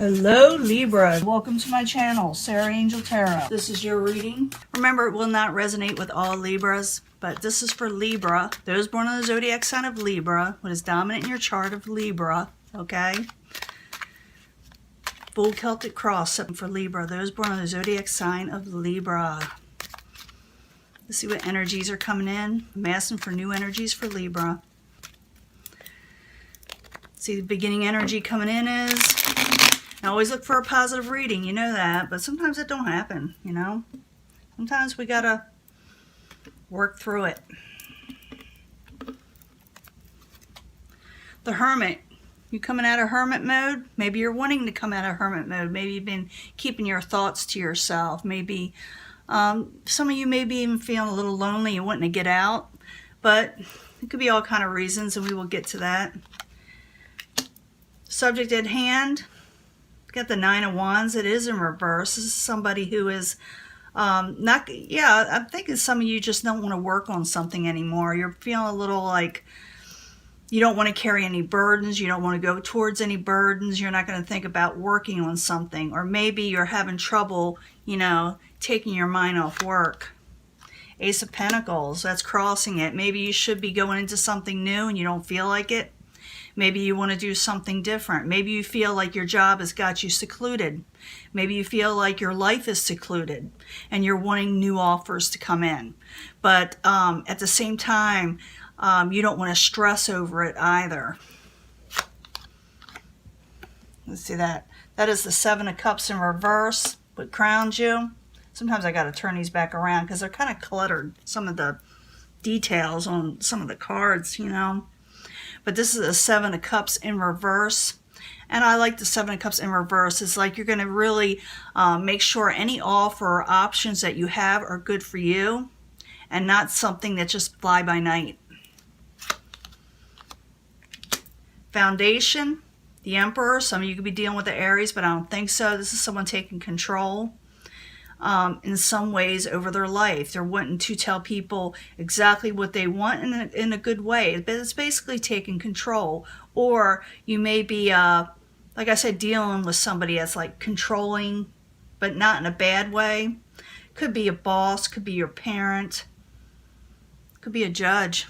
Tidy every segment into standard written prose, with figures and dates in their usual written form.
Hello Libra, welcome to my channel, Sarah Angel Tarot. This is your reading. Remember, it will not resonate with all Libras, but this is for Libra, those born in the zodiac sign of Libra, what is dominant in your chart of Libra, okay? Full Celtic cross for Libra, those born in the zodiac sign of Libra. Let's see what energies are coming in. I'm asking for new energies for Libra. See, the beginning energy coming in is, I always look for a positive reading, you know that, but sometimes it don't happen, you know. Sometimes we gotta work through it. The Hermit. You coming out of hermit mode? Maybe you're wanting to come out of hermit mode. Maybe you've been keeping your thoughts to yourself. Maybe some of you may be even feeling a little lonely and wanting to get out, but it could be all kind of reasons, and we will get to that. Subject at hand. Got the Nine of Wands. It is in reverse. This is somebody who is not, yeah, I'm thinking some of you just don't want to work on something anymore. You're feeling a little like you don't want to carry any burdens. You don't want to go towards any burdens. You're not going to think about working on something. Or maybe you're having trouble, you know, taking your mind off work. Ace of Pentacles, that's crossing it. Maybe you should be going into something new and you don't feel like it. Maybe you want to do something different. Maybe you feel like your job has got you secluded. Maybe you feel like your life is secluded and you're wanting new offers to come in. But at the same time, you don't want to stress over it either. Let's see that. That is the Seven of Cups in reverse. What crowns you? Sometimes I got to turn these back around because they're kind of cluttered. Some of the details on some of the cards, you know. But this is a Seven of Cups in reverse. And I like the Seven of Cups in reverse. It's like you're going to really make sure any offer or options that you have are good for you and not something that's just fly by night. Foundation, the Emperor. Some of you could be dealing with the Aries, but I don't think so. This is someone taking control. In some ways over their life. They're wanting to tell people exactly what they want in a good way. But it's basically taking control. Or you may be, like I said, dealing with somebody that's like controlling, but not in a bad way. Could be a boss, could be your parent, could be a judge.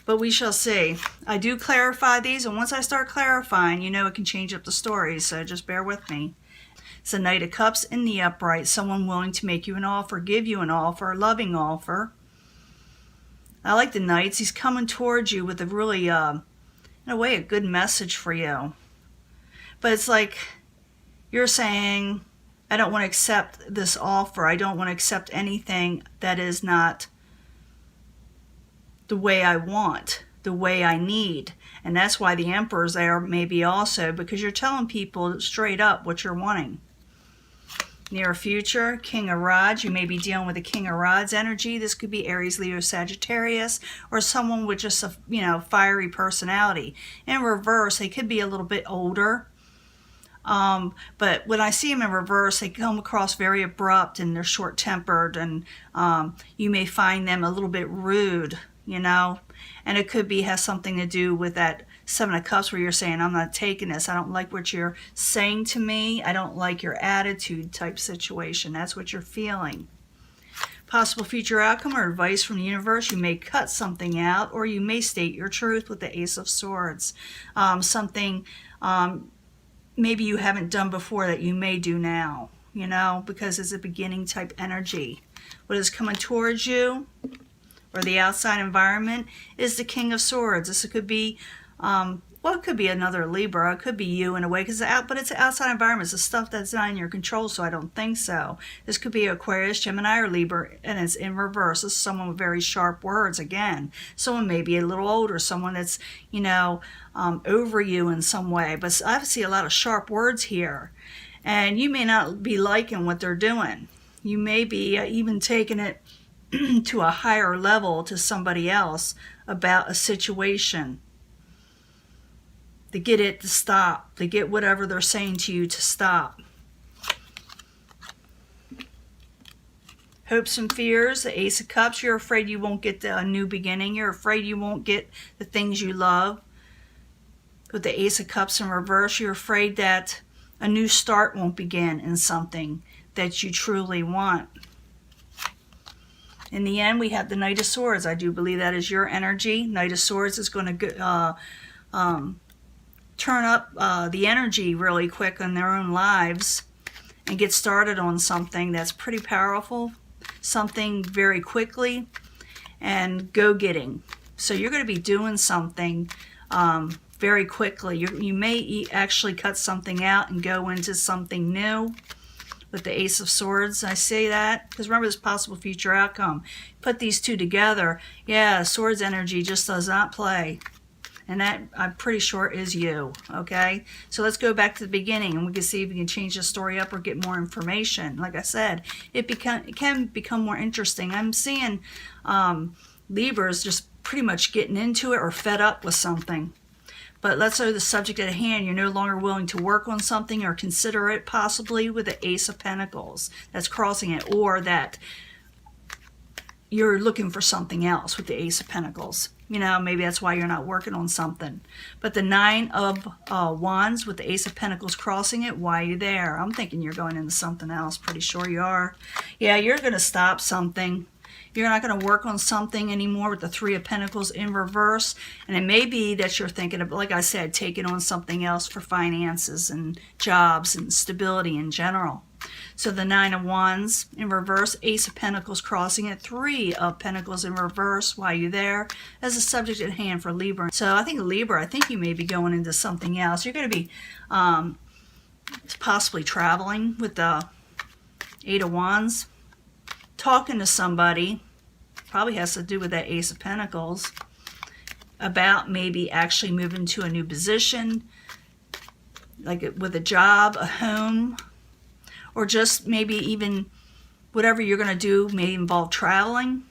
But we shall see. I do clarify these, and once I start clarifying, you know it can change up the story, so just bear with me. It's a Knight of Cups in the upright. Someone willing to make you an offer, give you an offer, a loving offer. I like the Knights. He's coming towards you with a really, in a way, a good message for you. But it's like you're saying, I don't want to accept this offer. I don't want to accept anything that is not the way I want, the way I need. And that's why the Emperor's there maybe also, because you're telling people straight up what you're wanting. Near future, King of Rods. You may be dealing with the King of Rods energy. This could be Aries, Leo, Sagittarius, or someone with just a, you know, fiery personality. In reverse, they could be a little bit older. But when I see them in reverse, they come across very abrupt and they're short-tempered, and you may find them a little bit rude, you know. And it could be has something to do with that Seven of Cups where you're saying, I'm not taking this. I don't like what you're saying to me. I don't like your attitude type situation. That's what you're feeling. Possible future outcome or advice from the universe. You may cut something out, or you may state your truth with the Ace of Swords. Something maybe you haven't done before that you may do now, you know, because it's a beginning type energy. What is coming towards you, or the outside environment, is the King of Swords. This could be, well, it could be another Libra. It could be you in a way, but it's an outside environment. It's the stuff that's not in your control, so I don't think so. This could be Aquarius, Gemini, or Libra, and it's in reverse. This is someone with very sharp words, again. Someone may be a little older, someone that's, you know, over you in some way. But I see a lot of sharp words here. And you may not be liking what they're doing. You may be even taking it to a higher level to somebody else about a situation. To get it to stop. To get whatever they're saying to you to stop. Hopes and fears, the Ace of Cups. You're afraid you won't get a new beginning. You're afraid you won't get the things you love. With the Ace of Cups in reverse, you're afraid that a new start won't begin in something that you truly want. In the end, we have the Knight of Swords. I do believe that is your energy. Knight of Swords is going to turn up the energy really quick in their own lives and get started on something that's pretty powerful, something very quickly, and go-getting. So you're going to be doing something very quickly. You may actually cut something out and go into something new. With the Ace of Swords, I say that because remember this possible future outcome. Put these two together, yeah, Swords energy just does not play. And that, I'm pretty sure, is you, okay? So let's go back to the beginning and we can see if we can change the story up or get more information. Like I said, it can become more interesting. I'm seeing Libras just pretty much getting into it or fed up with something. But let's say the subject at hand, you're no longer willing to work on something or consider it possibly with the Ace of Pentacles. That's crossing it. Or that you're looking for something else with the Ace of Pentacles. You know, maybe that's why you're not working on something. But the Nine of Wands with the Ace of Pentacles crossing it, why are you there? I'm thinking you're going into something else. Pretty sure you are. Yeah, you're going to stop something. You're not going to work on something anymore with the Three of Pentacles in reverse. And it may be that you're thinking of, like I said, taking on something else for finances and jobs and stability in general. So the Nine of Wands in reverse, Ace of Pentacles crossing it, Three of Pentacles in reverse. Why are you there? As a subject at hand for Libra. So I think Libra, I think you may be going into something else. You're going to be possibly traveling with the Eight of Wands. Talking to somebody, probably has to do with that Ace of Pentacles, about maybe actually moving to a new position, like with a job, a home, or just maybe even whatever you're going to do may involve traveling,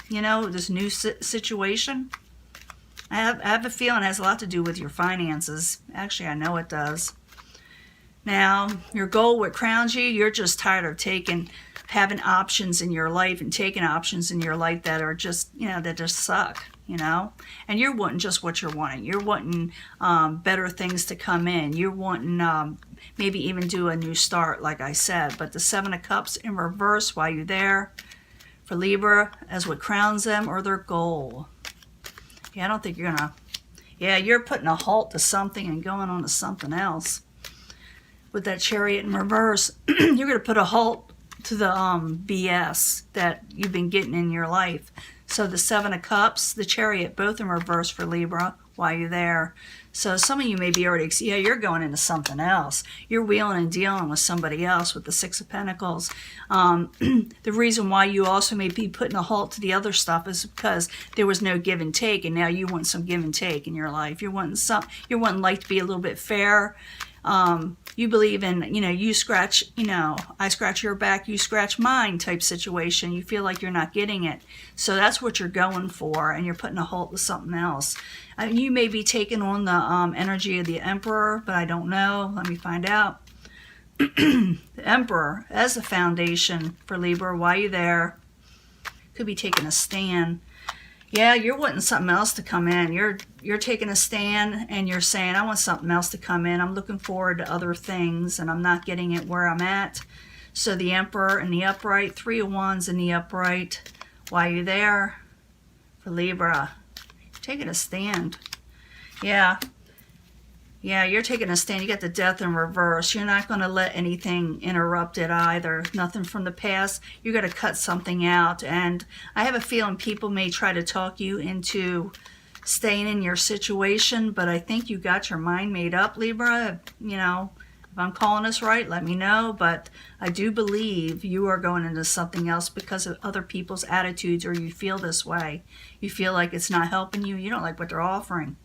you know, this new situation. I have a feeling it has a lot to do with your finances. Actually, I know it does. Now, your goal, what crowns you, you're just tired of having options in your life and taking options in your life that are just, you know, that just suck, you know. And you're wanting just what you're wanting. You're wanting better things to come in. You're wanting maybe even do a new start, like I said. But the Seven of Cups in reverse, while you're there for Libra, as what crowns them or their goal. Yeah, I don't think you're going to, yeah, you're putting a halt to something and going on to something else. With that Chariot in reverse, you're going to put a halt to the BS that you've been getting in your life. So the Seven of Cups, the Chariot, both in reverse for Libra while you're there. So some of you may be already, yeah, you're going into something else. You're wheeling and dealing with somebody else with the Six of Pentacles. The reason why you also may be putting a halt to the other stuff is because there was no give and take, and now you want some give and take in your life. You're wanting life to be a little bit fair. You believe in, you know, you scratch, you know, I scratch your back, you scratch mine type situation. You feel like you're not getting it. So that's what you're going for, and you're putting a halt to something else. You may be taking on the energy of the Emperor, but I don't know. Let me find out. The Emperor as the foundation for Libra. Why are you there? Could be taking a stand. Yeah, you're wanting something else to come in. You're taking a stand and you're saying, I want something else to come in. I'm looking forward to other things and I'm not getting it where I'm at. So the Emperor in the upright, Three of Wands in the upright. Why are you there? For Libra. You're taking a stand. Yeah. Yeah, you're taking a stand. You got the Death in reverse. You're not going to let anything interrupt it either. Nothing from the past. You're going to cut something out. And I have a feeling people may try to talk you into staying in your situation, but I think you got your mind made up, Libra. You know, if I'm calling this right, let me know. But I do believe you are going into something else because of other people's attitudes, or you feel this way. You feel like it's not helping you. You don't like what they're offering.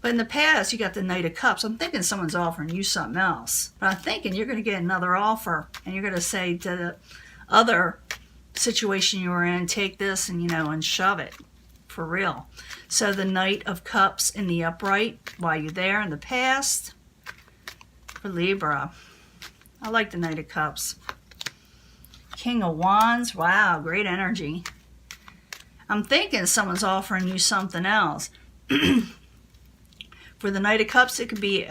But in the past, you got the Knight of Cups. I'm thinking someone's offering you something else. But I'm thinking you're going to get another offer. And you're going to say to the other situation you were in, take this and, you know, and shove it. For real. So the Knight of Cups in the upright, while you're there in the past, for Libra. I like the Knight of Cups. King of Wands. Wow, great energy. I'm thinking someone's offering you something else. For the Knight of Cups, it could be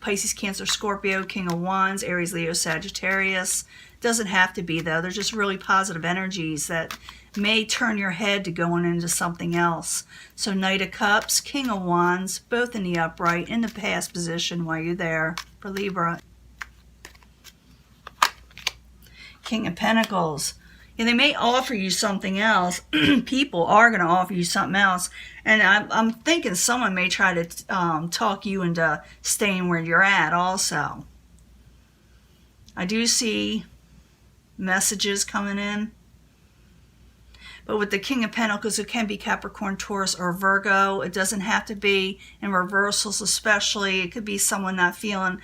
Pisces, Cancer, Scorpio, King of Wands, Aries, Leo, Sagittarius. Doesn't have to be, though. They're just really positive energies that may turn your head to going into something else. So Knight of Cups, King of Wands, both in the upright, in the past position while you're there for Libra. King of Pentacles. Yeah, they may offer you something else. People are going to offer you something else. And I'm thinking someone may try to talk you into staying where you're at also. I do see messages coming in. But with the King of Pentacles, it can be Capricorn, Taurus, or Virgo. It doesn't have to be in reversals especially. It could be someone not feeling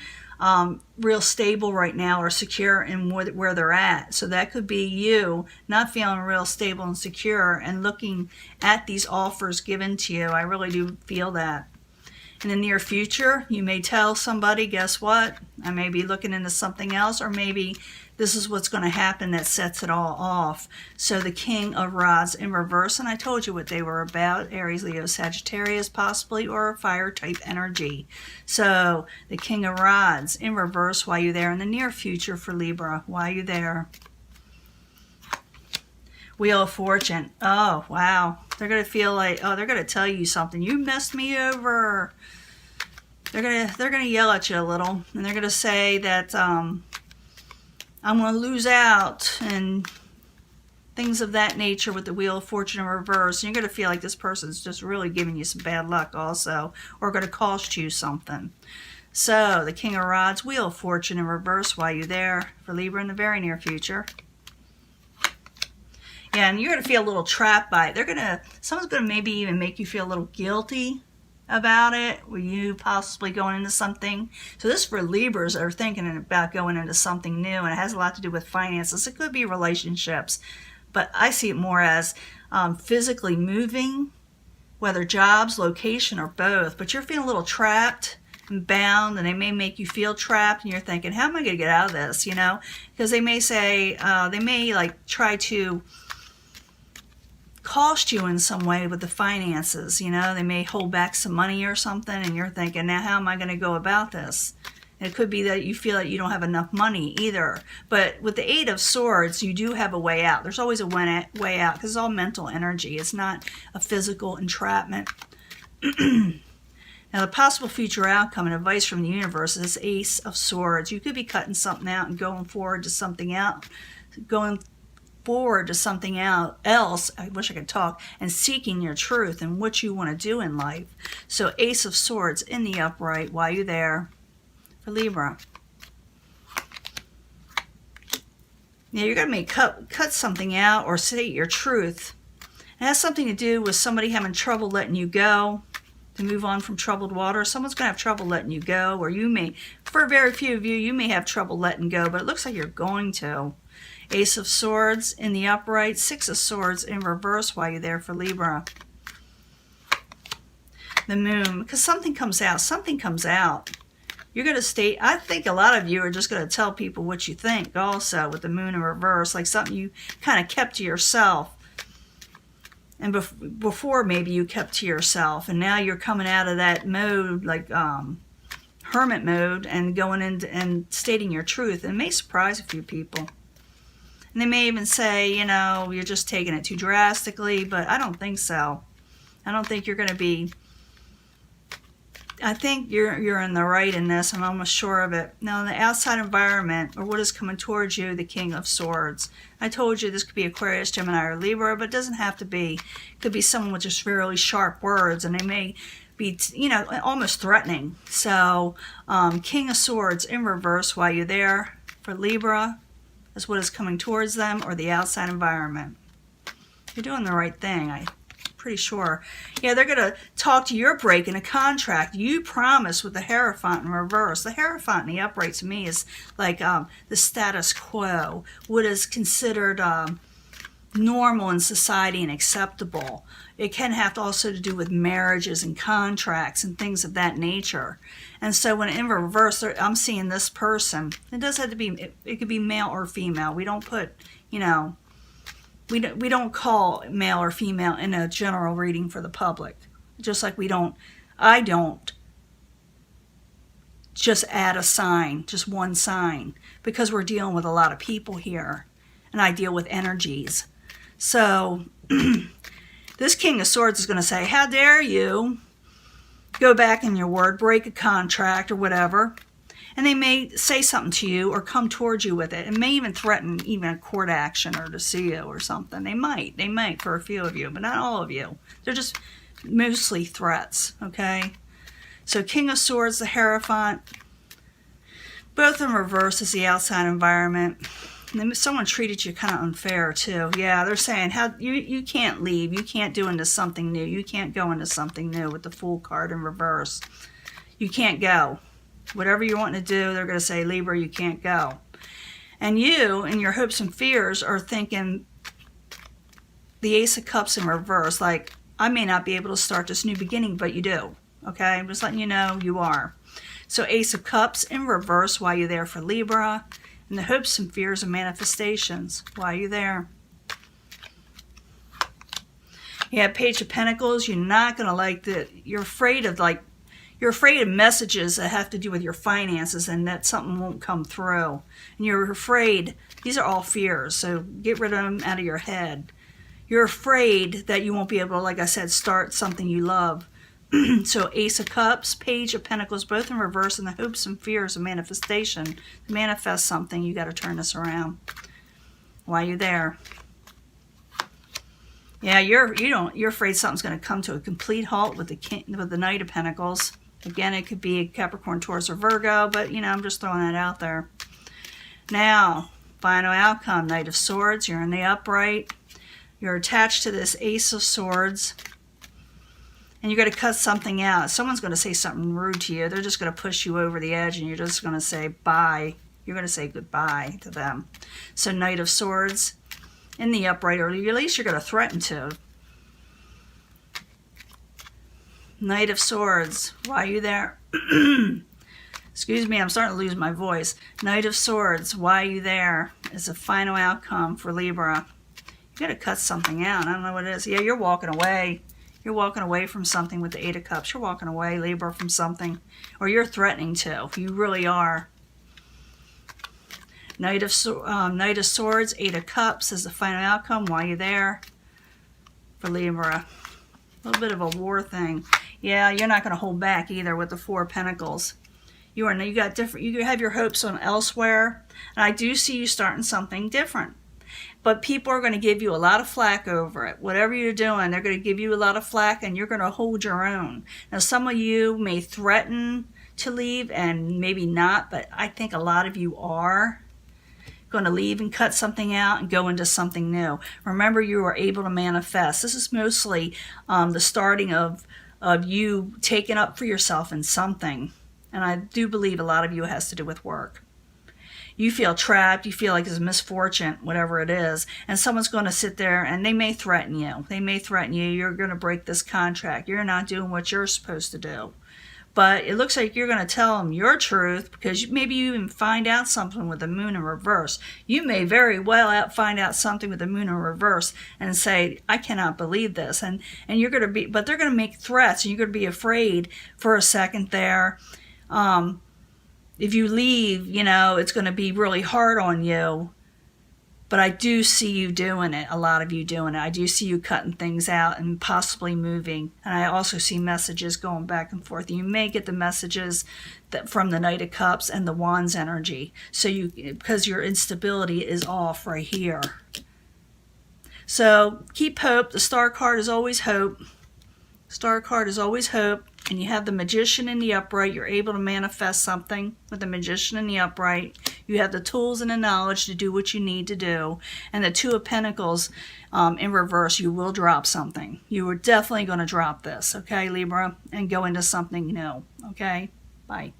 real stable right now or secure in where they're at. So that could be you not feeling real stable and secure and looking at these offers given to you. I really do feel that. In the near future, you may tell somebody, guess what? I may be looking into something else, or maybe this is what's going to happen that sets it all off. So the King of Rods in reverse, and I told you what they were about, Aries, Leo, Sagittarius possibly, or a fire type energy. So the King of Rods in reverse while you're there. In the near future for Libra, while you're there. Wheel of Fortune. Oh, wow. They're going to feel like, oh, they're going to tell you something. You messed me over. They're going to yell at you a little. And they're going to say that I'm going to lose out. And things of that nature with the Wheel of Fortune in reverse. And you're going to feel like this person's just really giving you some bad luck also. Or going to cost you something. So, the King of Rods, Wheel of Fortune in reverse while you're there for Libra in the very near future. Yeah, and you're going to feel a little trapped by it. Someone's going to maybe even make you feel a little guilty about it. Were you possibly going into something? So this is for Libras that are thinking about going into something new, and it has a lot to do with finances. It could be relationships, but I see it more as physically moving, whether jobs, location, or both. But you're feeling a little trapped and bound, and they may make you feel trapped, and you're thinking, how am I going to get out of this, you know? Because they may say, they may like try to cost you in some way with the finances, you know. They may hold back some money or something, and you're thinking, now how am I going to go about this? And it could be that you feel that you don't have enough money either. But with the Eight of Swords, you do have a way out. There's always a way out because it's all mental energy. It's not a physical entrapment. Now, the possible future outcome and advice from the universe is Ace of Swords. You could be cutting something out and going forward to something else. Else, I wish I could talk, and seeking your truth and what you want to do in life. So Ace of Swords in the upright while you're there for Libra. Now you're going to cut something out or state your truth. It has something to do with somebody having trouble letting you go, to move on from troubled water. Someone's going to have trouble letting you go, or you may, for very few of you, you may have trouble letting go, but it looks like you're going to. Ace of Swords in the upright, Six of Swords in reverse while you're there for Libra. The Moon, because something comes out. You're going to state, I think a lot of you are just going to tell people what you think also with the Moon in reverse, like something you kind of kept to yourself. And before maybe you kept to yourself, and now you're coming out of that mode, like hermit mode, and going into and stating your truth. And it may surprise a few people. And they may even say, you know, you're just taking it too drastically, but I don't think so. I don't think you're going to be, I think you're in the right in this. I'm almost sure of it. Now, in the outside environment, or what is coming towards you, the King of Swords. I told you this could be Aquarius, Gemini, or Libra, but it doesn't have to be. It could be someone with just really sharp words, and they may be, you know, almost threatening. So, King of Swords in reverse while you're there for Libra. Is what is coming towards them, or the outside environment. You're doing the right thing, I'm pretty sure. Yeah, they're going to talk to your break in a contract. You promise with the Hierophant in reverse. The Hierophant in the upright to me is like the status quo, what is considered normal in society and acceptable. It can have also to do with marriages and contracts and things of that nature. And so when in reverse, I'm seeing this person. It does have to be, it could be male or female. We don't put, you know, we don't call male or female in a general reading for the public. Just like I don't just add a sign, just one sign, because we're dealing with a lot of people here, and I deal with energies. So this King of Swords is going to say, how dare you go back in your word, break a contract or whatever. And they may say something to you or come towards you with it, and may even threaten even a court action or to sue you or something. They might for a few of you, but not all of you. They're just mostly threats, okay? So King of Swords, the Hierophant, both in reverse is the outside environment. And then someone treated you kind of unfair too. Yeah, they're saying how you can't leave, you can't do into something new, you can't go into something new with the Fool card in reverse. You can't go. Whatever you want to do, they're going to say, Libra, you can't go. And you, in your hopes and fears, are thinking the Ace of Cups in reverse, like, I may not be able to start this new beginning, but you do. Okay? I'm just letting you know you are. So Ace of Cups in reverse, why you there for Libra? And the hopes and fears and manifestations, why you there? You have Page of Pentacles. You're not going to like that. You're afraid of messages that have to do with your finances and that something won't come through. And you're afraid. These are all fears, so get rid of them out of your head. You're afraid that you won't be able to, like I said, start something you love. So Ace of Cups, Page of Pentacles, both in reverse, and the hopes and fears of manifestation. To manifest something, you got to turn this around. Why are you there? Yeah, you're afraid something's going to come to a complete halt with the Knight of Pentacles. Again, it could be Capricorn, Taurus, or Virgo, but I'm just throwing that out there. Now, final outcome, Knight of Swords. You're in the upright. You're attached to this Ace of Swords. And you're going to cut something out. Someone's going to say something rude to you. They're just going to push you over the edge, and you're just going to say bye. You're going to say goodbye to them. So Knight of Swords in the upright, or at least you're going to threaten to. Knight of Swords, why are you there? Excuse me, I'm starting to lose my voice. Knight of Swords, why are you there? Is a final outcome for Libra. You got to cut something out. I don't know what it is. Yeah, you're walking away. You're walking away from something with the Eight of Cups. You're walking away, Libra, from something. Or you're threatening to. You really are. Knight of Swords, Eight of Cups is the final outcome. Why are you there? For Libra. A little bit of a war thing. Yeah, you're not going to hold back either with the Four of Pentacles. You have your hopes on elsewhere. And I do see you starting something different. But people are going to give you a lot of flack over it. Whatever you're doing, they're going to give you a lot of flack, and you're going to hold your own. Now, some of you may threaten to leave and maybe not, but I think a lot of you are going to leave and cut something out and go into something new. Remember, you are able to manifest. This is mostly the starting of you taking up for yourself in something. And I do believe a lot of you has to do with work. You feel trapped, you feel like it's a misfortune, whatever it is, and someone's going to sit there and they may threaten you. They may threaten you, you're going to break this contract. You're not doing what you're supposed to do. But it looks like you're going to tell them your truth, because maybe you even find out something with the Moon in reverse. You may very well find out something with the Moon in reverse and say, I cannot believe this. And you're going to be, but they're going to make threats, and you're going to be afraid for a second there. If you leave, it's going to be really hard on you. But I do see you doing it, a lot of you doing it. I do see you cutting things out and possibly moving. And I also see messages going back and forth. You may get the messages from the Knight of Cups and the Wands energy. So because your instability is off right here. So keep hope. The Star card is always hope. Star card is always hope. And you have the Magician in the upright. You're able to manifest something with the Magician in the upright. You have the tools and the knowledge to do what you need to do. And the Two of Pentacles in reverse, you will drop something. You are definitely going to drop this, okay, Libra? And go into something new, okay? Bye.